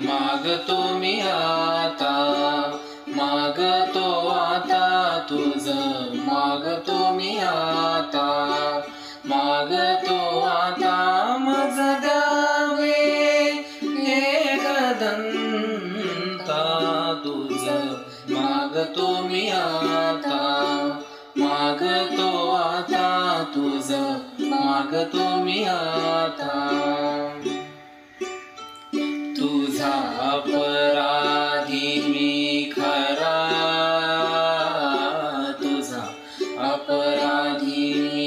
मागतो मी आता, मागतो आता तुझं मागतो मी आता, मागतो आता मज द्यावे एकदंता, तुझं मागतो मी आता, मागतो आता तुझं मागतो मी आता. तुझा अपराधी मी खरा, तुझा अपराधी मी